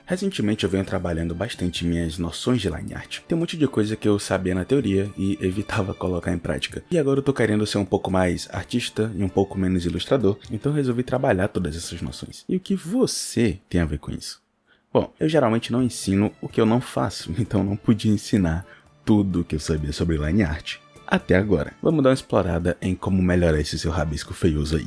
Recentemente eu venho trabalhando bastante minhas noções de line art. Tem um monte de coisa que eu sabia na teoria e evitava colocar em prática. E agora eu tô querendo ser um pouco mais artista e um pouco menos ilustrador, então eu resolvi trabalhar todas essas noções. E o que você tem a ver com isso? Bom, eu geralmente não ensino o que eu não faço, então não podia ensinar tudo o que eu sabia sobre line art até agora. Vamos dar uma explorada em como melhorar esse seu rabisco feioso aí.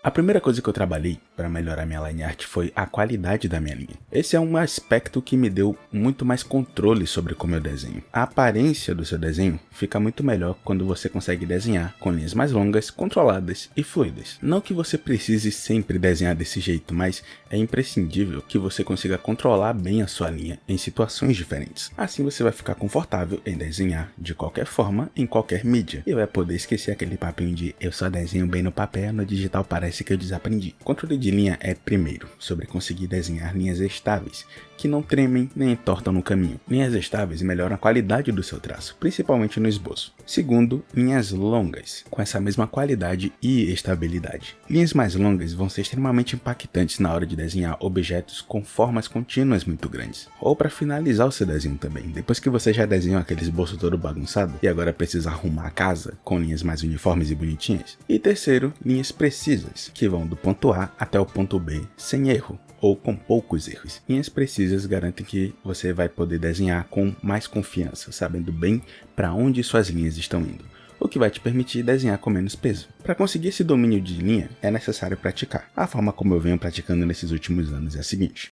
A primeira coisa que eu trabalhei para melhorar minha line art foi a qualidade da minha linha. Esse é um aspecto que me deu muito mais controle sobre como eu desenho. A aparência do seu desenho fica muito melhor quando você consegue desenhar com linhas mais longas, controladas e fluidas. Não que você precise sempre desenhar desse jeito, mas é imprescindível que você consiga controlar bem a sua linha em situações diferentes. Assim você vai ficar confortável em desenhar de qualquer forma, em qualquer mídia. E vai poder esquecer aquele papinho de eu só desenho bem no papel, no digital parece que eu desaprendi. O controle de linha é, primeiro, sobre conseguir desenhar linhas estáveis, que não tremem nem entortam no caminho. Linhas estáveis melhoram a qualidade do seu traço, principalmente no esboço. Segundo, linhas longas, com essa mesma qualidade e estabilidade. Linhas mais longas vão ser extremamente impactantes na hora de desenhar objetos com formas contínuas muito grandes, ou para finalizar o seu desenho também. Depois que você já desenhou aquele esboço todo bagunçado e agora precisa arrumar a casa com linhas mais uniformes e bonitinhas. E terceiro, linhas precisas, que vão do ponto A até o ponto B sem erro, ou com poucos erros. Linhas precisas garantem que você vai poder desenhar com mais confiança, sabendo bem para onde suas linhas estão indo, o que vai te permitir desenhar com menos peso. Para conseguir esse domínio de linha, é necessário praticar. A forma como eu venho praticando nesses últimos anos é a seguinte.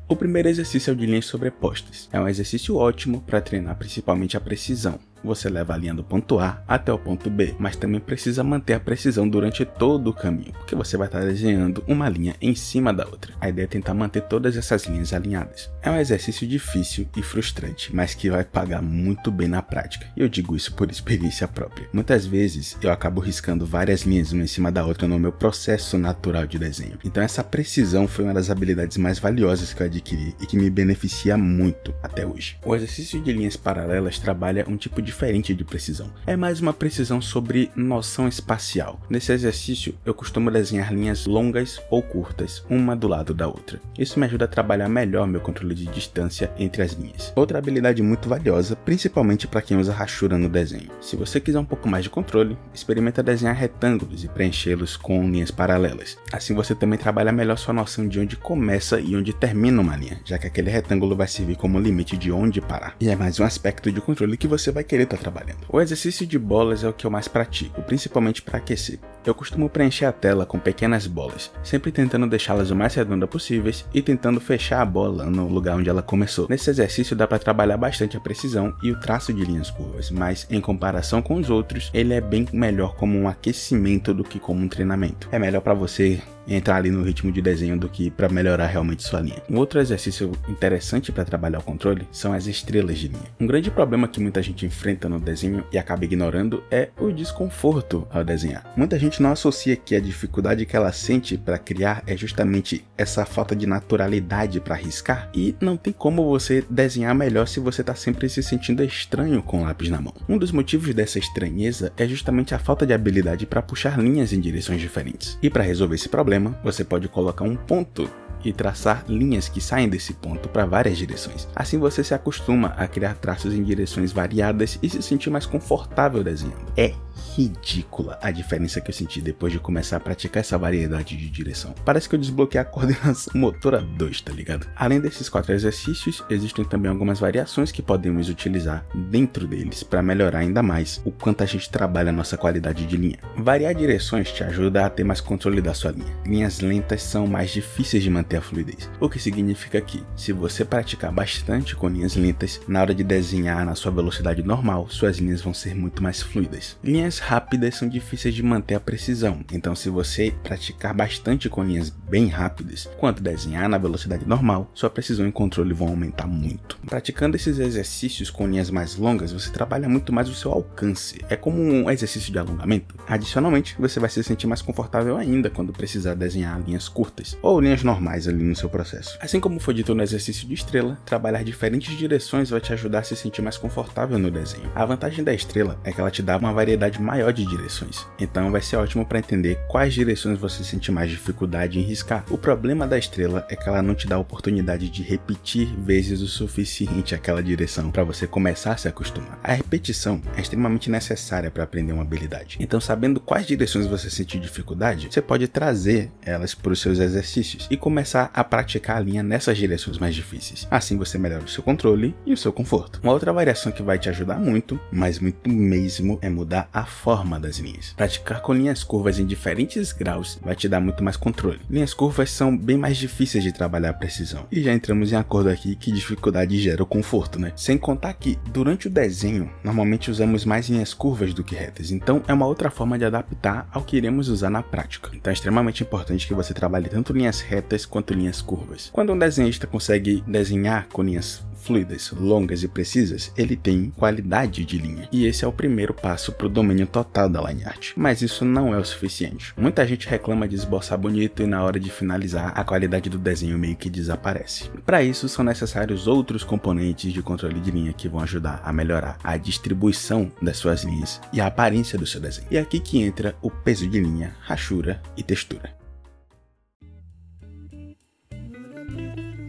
O primeiro exercício é o de linhas sobrepostas. É um exercício ótimo para treinar principalmente a precisão. Você leva a linha do ponto A até o ponto B, mas também precisa manter a precisão durante todo o caminho, porque você vai estar desenhando uma linha em cima da outra. A ideia é tentar manter todas essas linhas alinhadas. É um exercício difícil e frustrante, mas que vai pagar muito bem na prática, e eu digo isso por experiência própria. Muitas vezes eu acabo riscando várias linhas uma em cima da outra no meu processo natural de desenho. Então essa precisão foi uma das habilidades mais valiosas que eu adquiri e que me beneficia muito até hoje. O exercício de linhas paralelas trabalha um tipo diferente de precisão. É mais uma precisão sobre noção espacial. Nesse exercício, eu costumo desenhar linhas longas ou curtas, uma do lado da outra. Isso me ajuda a trabalhar melhor meu controle de distância entre as linhas. Outra habilidade muito valiosa, principalmente para quem usa rachura no desenho. Se você quiser um pouco mais de controle, experimenta desenhar retângulos e preenchê-los com linhas paralelas. Assim você também trabalha melhor sua noção de onde começa e onde termina uma linha, já que aquele retângulo vai servir como limite de onde parar. E é mais um aspecto de controle que você vai querer estar trabalhando. O exercício de bolas é o que eu mais pratico, principalmente para aquecer. Eu costumo preencher a tela com pequenas bolas, sempre tentando deixá-las o mais redondas possíveis e tentando fechar a bola no lugar onde ela começou. Nesse exercício dá para trabalhar bastante a precisão e o traço de linhas curvas, mas em comparação com os outros, ele é bem melhor como um aquecimento do que como um treinamento. É melhor para você entrar ali no ritmo de desenho do que para melhorar realmente sua linha. Um outro exercício interessante para trabalhar o controle são as estrelas de linha. Um grande problema que muita gente enfrenta no desenho e acaba ignorando é o desconforto ao desenhar. Muita gente não associa que a dificuldade que ela sente para criar é justamente essa falta de naturalidade para riscar, e não tem como você desenhar melhor se você está sempre se sentindo estranho com o lápis na mão. Um dos motivos dessa estranheza é justamente a falta de habilidade para puxar linhas em direções diferentes. E para resolver esse problema, você pode colocar um ponto e traçar linhas que saem desse ponto para várias direções. Assim você se acostuma a criar traços em direções variadas e se sentir mais confortável desenhando. É ridícula a diferença que eu senti depois de começar a praticar essa variedade de direção. Parece que eu desbloqueei a coordenação motora 2, tá ligado? Além desses 4 exercícios, existem também algumas variações que podemos utilizar dentro deles para melhorar ainda mais o quanto a gente trabalha a nossa qualidade de linha. Variar direções te ajuda a ter mais controle da sua linha. Linhas lentas são mais difíceis de manter a fluidez, o que significa que, se você praticar bastante com linhas lentas, na hora de desenhar na sua velocidade normal, suas linhas vão ser muito mais fluidas. Linhas Linhas rápidas são difíceis de manter a precisão, então se você praticar bastante com linhas bem rápidas, quanto desenhar na velocidade normal, sua precisão e controle vão aumentar muito. Praticando esses exercícios com linhas mais longas, você trabalha muito mais o seu alcance. É como um exercício de alongamento. Adicionalmente, você vai se sentir mais confortável ainda quando precisar desenhar linhas curtas ou linhas normais ali no seu processo. Assim como foi dito no exercício de estrela, trabalhar diferentes direções vai te ajudar a se sentir mais confortável no desenho. A vantagem da estrela é que ela te dá uma variedade maior de direções, então vai ser ótimo para entender quais direções você sente mais dificuldade em riscar. O problema da estrela é que ela não te dá a oportunidade de repetir vezes o suficiente aquela direção para você começar a se acostumar. A repetição é extremamente necessária para aprender uma habilidade, então sabendo quais direções você sente dificuldade, você pode trazer elas para os seus exercícios e começar a praticar a linha nessas direções mais difíceis. Assim você melhora o seu controle e o seu conforto. Uma outra variação que vai te ajudar muito, mas muito mesmo, é mudar a forma das linhas. Praticar com linhas curvas em diferentes graus vai te dar muito mais controle. Linhas curvas são bem mais difíceis de trabalhar a precisão. E já entramos em acordo aqui que dificuldade gera o conforto, né? Sem contar que, durante o desenho, normalmente usamos mais linhas curvas do que retas. Então é uma outra forma de adaptar ao que iremos usar na prática. Então é extremamente importante que você trabalhe tanto linhas retas quanto linhas curvas. Quando um desenhista consegue desenhar com linhas fluidas, longas e precisas, ele tem qualidade de linha. E esse é o primeiro passo para o domínio total da line art. Mas isso não é o suficiente. Muita gente reclama de esboçar bonito e na hora de finalizar a qualidade do desenho meio que desaparece. Para isso são necessários outros componentes de controle de linha que vão ajudar a melhorar a distribuição das suas linhas e a aparência do seu desenho. E é aqui que entra o peso de linha, rachura e textura.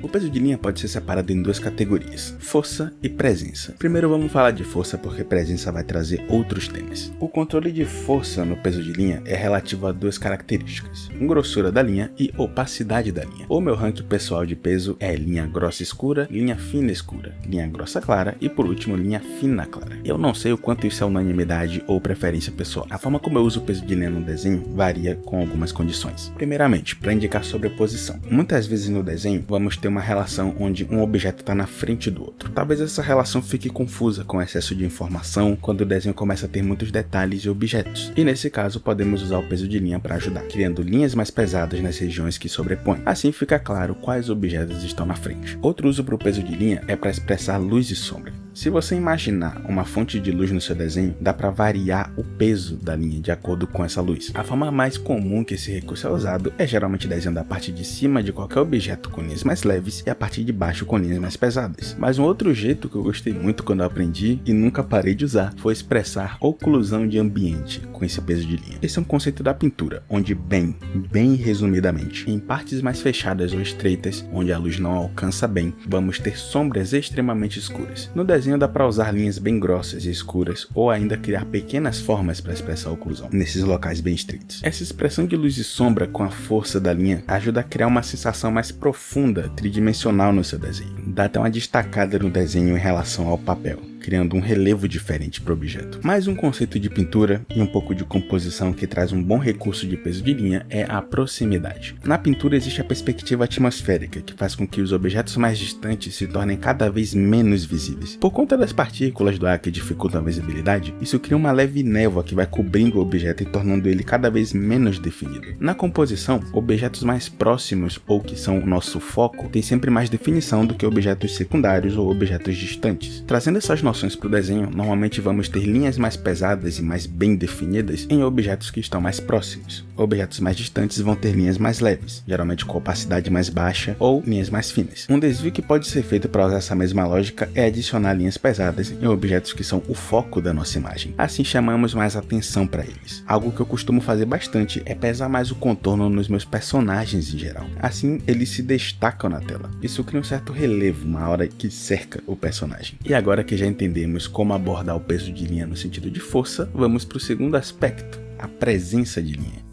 O peso de linha pode ser separado em duas categorias, força e presença. Primeiro vamos falar de força porque presença vai trazer outros temas. O controle de força no peso de linha é relativo a duas características, grossura da linha e opacidade da linha. O meu ranking pessoal de peso é linha grossa escura, linha fina escura, linha grossa clara e por último linha fina clara. Eu não sei o quanto isso é unanimidade ou preferência pessoal. A forma como eu uso o peso de linha no desenho varia com algumas condições. Primeiramente, para indicar sobreposição. Muitas vezes no desenho vamos ter uma relação onde um objeto está na frente do outro. Talvez essa relação fique confusa com o excesso de informação quando o desenho começa a ter muitos detalhes e objetos. E nesse caso podemos usar o peso de linha para ajudar, criando linhas mais pesadas nas regiões que sobrepõem. Assim fica claro quais objetos estão na frente. Outro uso para o peso de linha é para expressar luz e sombra. Se você imaginar uma fonte de luz no seu desenho, dá para variar o peso da linha de acordo com essa luz. A forma mais comum que esse recurso é usado é geralmente desenhando a parte de cima de qualquer objeto com linhas mais leves e a parte de baixo com linhas mais pesadas. Mas um outro jeito que eu gostei muito quando eu aprendi e nunca parei de usar foi expressar oclusão de ambiente com esse peso de linha. Esse é um conceito da pintura, onde bem resumidamente, em partes mais fechadas ou estreitas, onde a luz não alcança bem, vamos ter sombras extremamente escuras. No desenho dá para usar linhas bem grossas e escuras ou ainda criar pequenas formas para expressar a oclusão nesses locais bem estreitos. Essa expressão de luz e sombra com a força da linha ajuda a criar uma sensação mais profunda, tridimensional no seu desenho. Dá até uma destacada no desenho em relação ao papel, criando um relevo diferente para o objeto. Mais um conceito de pintura e um pouco de composição que traz um bom recurso de peso de linha é a proximidade. Na pintura existe a perspectiva atmosférica, que faz com que os objetos mais distantes se tornem cada vez menos visíveis. Por conta das partículas do ar que dificultam a visibilidade, isso cria uma leve névoa que vai cobrindo o objeto e tornando ele cada vez menos definido. Na composição, objetos mais próximos ou que são o nosso foco têm sempre mais definição do que objetos secundários ou objetos distantes. Trazendo essas noções para o desenho, normalmente vamos ter linhas mais pesadas e mais bem definidas em objetos que estão mais próximos. Objetos mais distantes vão ter linhas mais leves, geralmente com opacidade mais baixa ou linhas mais finas. Um desvio que pode ser feito para usar essa mesma lógica é adicionar linhas pesadas em objetos que são o foco da nossa imagem. Assim chamamos mais atenção para eles. Algo que eu costumo fazer bastante é pesar mais o contorno nos meus personagens em geral. Assim eles se destacam na tela. Isso cria um certo relevo, uma aura que cerca o personagem. E agora que já entendemos como abordar o peso de linha no sentido de força, vamos para o segundo aspecto, a presença de linha.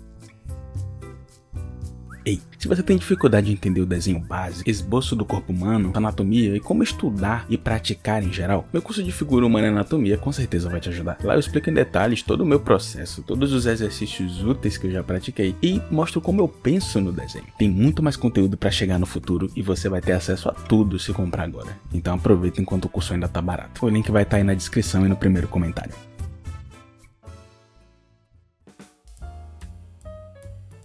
Ei, se você tem dificuldade de entender o desenho básico, esboço do corpo humano, anatomia e como estudar e praticar em geral, meu curso de figura humana e anatomia com certeza vai te ajudar. Lá eu explico em detalhes todo o meu processo, todos os exercícios úteis que eu já pratiquei e mostro como eu penso no desenho. Tem muito mais conteúdo para chegar no futuro e você vai ter acesso a tudo se comprar agora. Então aproveita enquanto o curso ainda tá barato. O link vai estar aí na descrição e no primeiro comentário.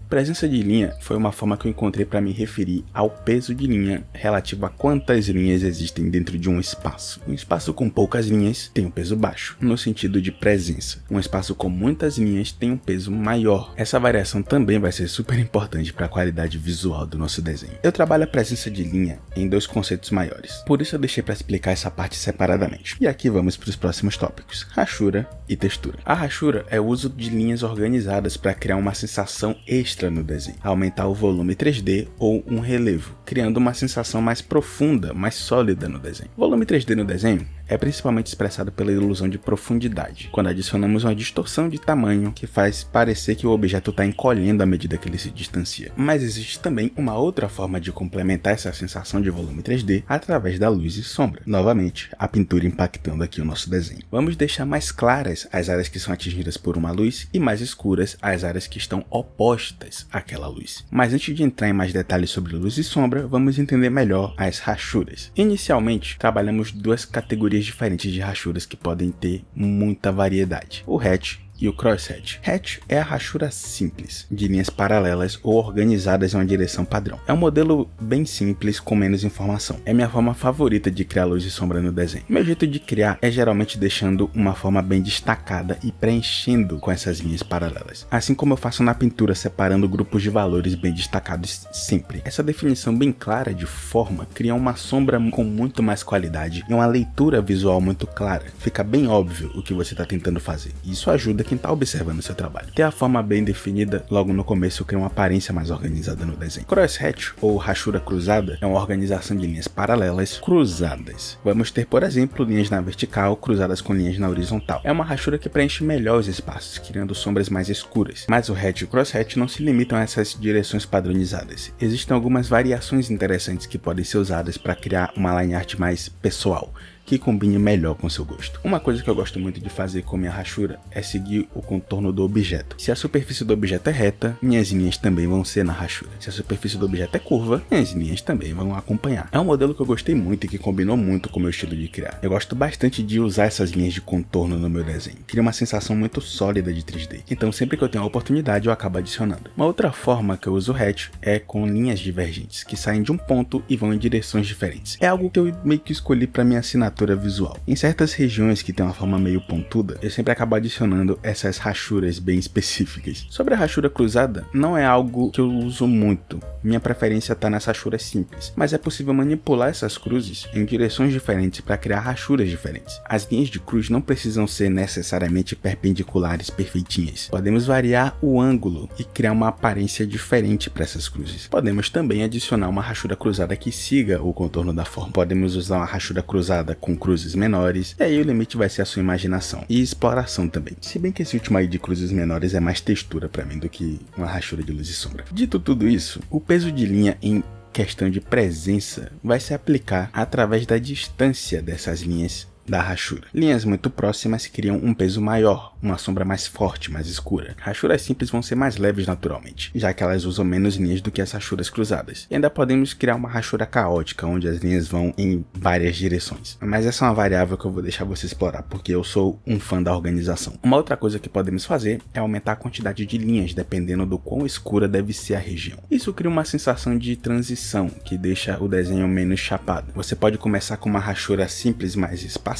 Presença de linha foi uma forma que eu encontrei para me referir ao peso de linha relativo a quantas linhas existem dentro de um espaço. Um espaço com poucas linhas tem um peso baixo, no sentido de presença. Um espaço com muitas linhas tem um peso maior. Essa variação também vai ser super importante para a qualidade visual do nosso desenho. Eu trabalho a presença de linha em dois conceitos maiores, por isso eu deixei para explicar essa parte separadamente. E aqui vamos para os próximos tópicos: rachura e textura. A rachura é o uso de linhas organizadas para criar uma sensação extra no desenho, aumentar o volume 3D ou um relevo, criando uma sensação mais profunda, mais sólida no desenho. O volume 3D no desenho é principalmente expressado pela ilusão de profundidade, quando adicionamos uma distorção de tamanho que faz parecer que o objeto está encolhendo à medida que ele se distancia. Mas existe também uma outra forma de complementar essa sensação de volume 3D através da luz e sombra. Novamente, a pintura impactando aqui o nosso desenho. Vamos deixar mais claras as áreas que são atingidas por uma luz e mais escuras as áreas que estão opostas àquela luz. Mas antes de entrar em mais detalhes sobre luz e sombra, vamos entender melhor as rachuras. Inicialmente, trabalhamos duas categorias diferentes de rachuras que podem ter muita variedade: o hatch e o crosshatch. Hatch é a rachura simples, de linhas paralelas ou organizadas em uma direção padrão. É um modelo bem simples, com menos informação. É minha forma favorita de criar luz e sombra no desenho. Meu jeito de criar é geralmente deixando uma forma bem destacada e preenchendo com essas linhas paralelas. Assim como eu faço na pintura, separando grupos de valores bem destacados sempre. Essa definição bem clara de forma cria uma sombra com muito mais qualidade e uma leitura visual muito clara. Fica bem óbvio o que você está tentando fazer. E isso ajuda quem está observando o seu trabalho. Ter a forma bem definida logo no começo cria uma aparência mais organizada no desenho. Crosshatch, ou rachura cruzada, é uma organização de linhas paralelas cruzadas. Vamos ter, por exemplo, linhas na vertical cruzadas com linhas na horizontal. É uma rachura que preenche melhor os espaços, criando sombras mais escuras. Mas o hatch e o crosshatch não se limitam a essas direções padronizadas. Existem algumas variações interessantes que podem ser usadas para criar uma line art mais pessoal, que combine melhor com seu gosto. Uma coisa que eu gosto muito de fazer com minha rachura é seguir o contorno do objeto. Se a superfície do objeto é reta, minhas linhas também vão ser na rachura. Se a superfície do objeto é curva, minhas linhas também vão acompanhar. É um modelo que eu gostei muito e que combinou muito com o meu estilo de criar. Eu gosto bastante de usar essas linhas de contorno no meu desenho. Cria uma sensação muito sólida de 3D. Então sempre que eu tenho a oportunidade eu acabo adicionando. Uma outra forma que eu uso o hatch é com linhas divergentes, que saem de um ponto e vão em direções diferentes. É algo que eu meio que escolhi para minha assinatura visual. Em certas regiões que tem uma forma meio pontuda, eu sempre acabo adicionando essas rachuras bem específicas. Sobre a rachura cruzada, não é algo que eu uso muito. Minha preferência está nas rachuras simples, mas é possível manipular essas cruzes em direções diferentes para criar rachuras diferentes. As linhas de cruz não precisam ser necessariamente perpendiculares perfeitinhas. Podemos variar o ângulo e criar uma aparência diferente para essas cruzes. Podemos também adicionar uma rachura cruzada que siga o contorno da forma. Podemos usar uma rachura cruzada com cruzes menores, e aí o limite vai ser a sua imaginação e exploração também. Se bem que esse último aí de cruzes menores é mais textura para mim do que uma rachura de luz e sombra. Dito tudo isso, o peso de linha em questão de presença vai se aplicar através da distância dessas linhas da rachura. Linhas muito próximas criam um peso maior, uma sombra mais forte, mais escura. Rachuras simples vão ser mais leves naturalmente, já que elas usam menos linhas do que as rachuras cruzadas. E ainda podemos criar uma rachura caótica, onde as linhas vão em várias direções. Mas essa é uma variável que eu vou deixar você explorar, porque eu sou um fã da organização. Uma outra coisa que podemos fazer é aumentar a quantidade de linhas, dependendo do quão escura deve ser a região. Isso cria uma sensação de transição, que deixa o desenho menos chapado. Você pode começar com uma rachura simples mais espaçada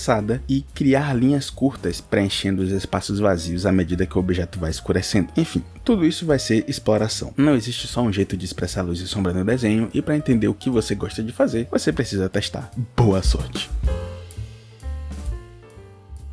e criar linhas curtas preenchendo os espaços vazios à medida que o objeto vai escurecendo. Enfim, tudo isso vai ser exploração. Não existe só um jeito de expressar luz e sombra no desenho, e para entender o que você gosta de fazer, você precisa testar. Boa sorte!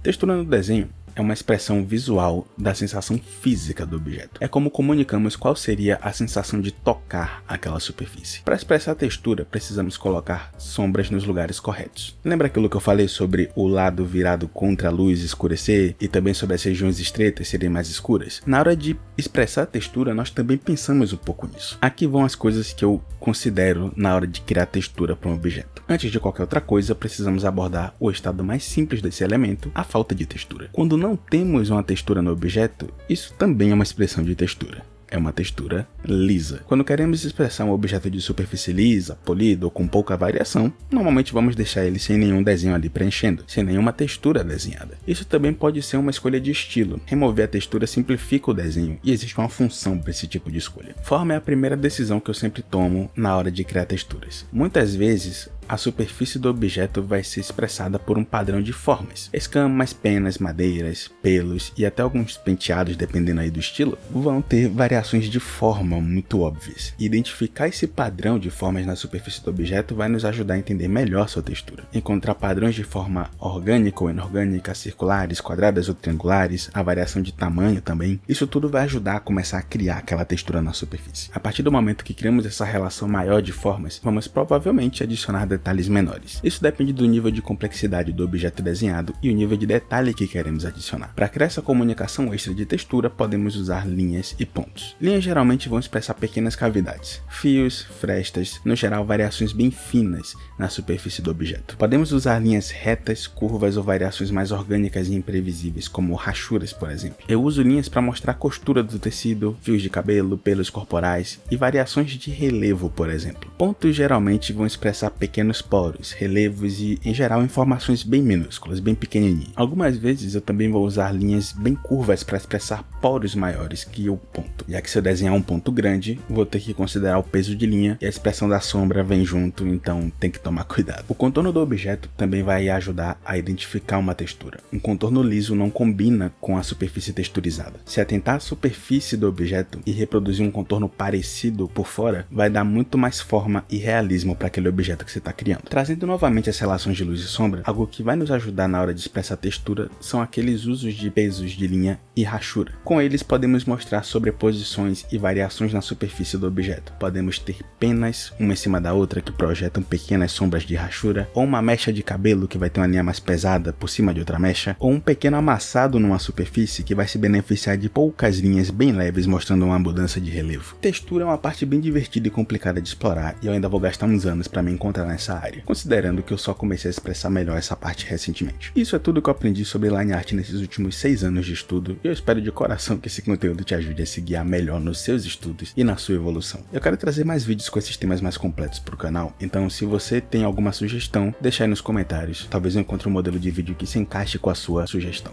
Textura no desenho é uma expressão visual da sensação física do objeto. É como comunicamos qual seria a sensação de tocar aquela superfície. Para expressar a textura, precisamos colocar sombras nos lugares corretos. Lembra aquilo que eu falei sobre o lado virado contra a luz escurecer e também sobre as regiões estreitas serem mais escuras? Na hora de expressar a textura, nós também pensamos um pouco nisso. Aqui vão as coisas que eu considero na hora de criar textura para um objeto. Antes de qualquer outra coisa, precisamos abordar o estado mais simples desse elemento, a falta de textura. Quando não temos uma textura no objeto, isso também é uma expressão de textura. é uma textura lisa. Quando queremos expressar um objeto de superfície lisa, polido ou com pouca variação, normalmente vamos deixar ele sem nenhum desenho ali preenchendo, sem nenhuma textura desenhada. Isso também pode ser uma escolha de estilo. Remover a textura simplifica o desenho e existe uma função para esse tipo de escolha. Forma é a primeira decisão que eu sempre tomo na hora de criar texturas. Muitas vezes, a superfície do objeto vai ser expressada por um padrão de formas. Escamas, penas, madeiras, pelos e até alguns penteados, dependendo aí do estilo, vão ter variações de forma muito óbvias. Identificar esse padrão de formas na superfície do objeto vai nos ajudar a entender melhor sua textura. Encontrar padrões de forma orgânica ou inorgânica, circulares, quadradas ou triangulares, a variação de tamanho também, isso tudo vai ajudar a começar a criar aquela textura na superfície. A partir do momento que criamos essa relação maior de formas, vamos provavelmente adicionar detalhes menores. Isso depende do nível de complexidade do objeto desenhado e o nível de detalhe que queremos adicionar. Para criar essa comunicação extra de textura, podemos usar linhas e pontos. Linhas geralmente vão expressar pequenas cavidades, fios, frestas, no geral variações bem finas na superfície do objeto. Podemos usar linhas retas, curvas ou variações mais orgânicas e imprevisíveis, como rachuras, por exemplo. Eu uso linhas para mostrar a costura do tecido, fios de cabelo, pelos corporais e variações de relevo, por exemplo. Pontos geralmente vão expressar pequenos poros, relevos e, em geral, informações bem minúsculas, bem pequenininhas. Algumas vezes eu também vou usar linhas bem curvas para expressar poros maiores que o ponto, já que se eu desenhar um ponto grande, vou ter que considerar o peso de linha e a expressão da sombra vem junto, então tem que tomar cuidado. O contorno do objeto também vai ajudar a identificar uma textura. Um contorno liso não combina com a superfície texturizada. Se atentar à superfície do objeto e reproduzir um contorno parecido por fora, vai dar muito mais forma e realismo para aquele objeto que você está criando. Trazendo novamente as relações de luz e sombra, algo que vai nos ajudar na hora de expressar textura são aqueles usos de pesos de linha e rachura. Com eles podemos mostrar sobreposições e variações na superfície do objeto. Podemos ter penas, uma em cima da outra, que projetam pequenas sombras de rachura, ou uma mecha de cabelo que vai ter uma linha mais pesada por cima de outra mecha, ou um pequeno amassado numa superfície que vai se beneficiar de poucas linhas bem leves mostrando uma mudança de relevo. Textura é uma parte bem divertida e complicada de explorar e eu ainda vou gastar uns anos para me encontrar nessa área, considerando que eu só comecei a expressar melhor essa parte recentemente. Isso é tudo que eu aprendi sobre line art nesses últimos 6 anos de estudo e eu espero de coração que esse conteúdo te ajude a se guiar melhor nos seus estudos e na sua evolução. Eu quero trazer mais vídeos com esses temas mais completos para o canal, então se você tem alguma sugestão, deixa aí nos comentários, talvez eu encontre um modelo de vídeo que se encaixe com a sua sugestão.